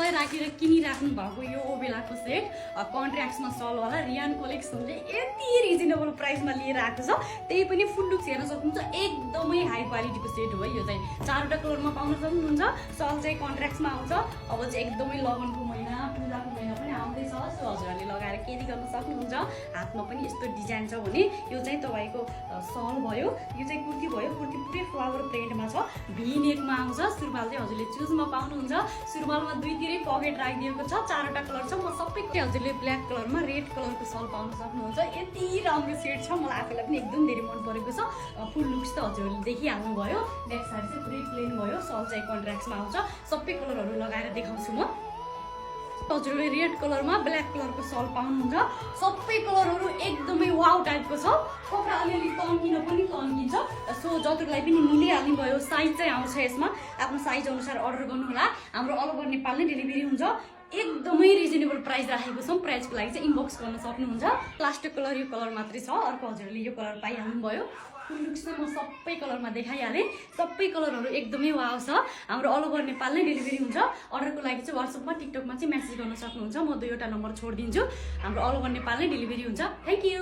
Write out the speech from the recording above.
सय राखेर किनिराख्नु भएको यो ओबेलाको सेट कन्ट्र्याक्समा सलवाला रियान कलेक्सनले यति रिजनेबल प्राइसमा लिएर आएको छ। त्यही पनि फुल लुक्स हेर्न सक्नुहुन्छ, एकदमै हाई क्वालिटीको सेट हो। यो चाहिँ 4वटा कलरमा पाउन सक्नुहुन्छ। सल चाहिँ कन्ट्र्याक्समा आउँछ। अब चाहिँ एकदमै लगनको महिना, पूजाको महिना पनि आउँदैछ, सो हजुरहरूले लगाएर केही गर्न सक्नुहुन्छ। हातमा पनि यस्तो डिजाइन छ भने यो चाहिँ तपाईँको सल भयो, यो चाहिँ कुर्ती भयो। कुर्ती पुरै फ्लावर प्रिन्टमा छ, भी नेकमा आउँछ। सुरुवाल चाहिँ हजुरले चुजमा पाउनुहुन्छ। सुरुवालमा दुईतिरै पकेट राखिदिएको छ। 4वटा कलर छ। म सबै हजुरले ब्ल्याक कलरमा रेड कलरको सल पाउन सक्नुहुन्छ। यति राम्रो सेट छ, मलाई आफैलाई पनि एकदम धेरै मन परेको छ। फुल लुक्स त हजुरहरूले देखिहाल्नु भयो। ब्याक साइड चाहिँ पुरै प्लेन भयो। सल चाहिँ कन्ट्र्याक्समा आउँछ। सबै कलरहरू लगाएर देखाउँछु म। हजुरले रेड कलरमा ब्ल्याक कलरको सल पाउनुहुन्छ। सबै कलरहरू एकदमै वाउ टाइपको छ। कपडा अलिअलि तन्किन पनि तन्किन्छ, सो जतिलाई पनि मिलिहाल्ने भयो। साइज चाहिँ आउँछ यसमा, आफ्नो साइज अनुसार अर्डर गर्नुहोला। हाम्रो अल ओभर नेपाल नै डेलिभरी हुन्छ। एकदमै रिजनेबल प्राइस राखेको छौँ। प्राइसको लागि चाहिँ इनबक्स गर्न सक्नुहुन्छ। प्लास्टिक कलर यो कलर मात्रै छ, अर्को हजुरले यो कलर पाइहाल्नु भयो। फुल लुक्स चाहिँ म सबै कलरमा देखाइहालेँ। सबै कलरहरू एकदमै वाउ छ। हाम्रो अल ओभर नेपाल नै डेलिभरी हुन्छ। अर्डरको लागि चाहिँ वाट्सएपमा टिकटकमा चाहिँ मेसेज गर्न सक्नुहुन्छ। म 2वटा नम्बर छोडिदिन्छु। हाम्रो अल ओभर नेपाल नै डेलिभरी हुन्छ। Thank you.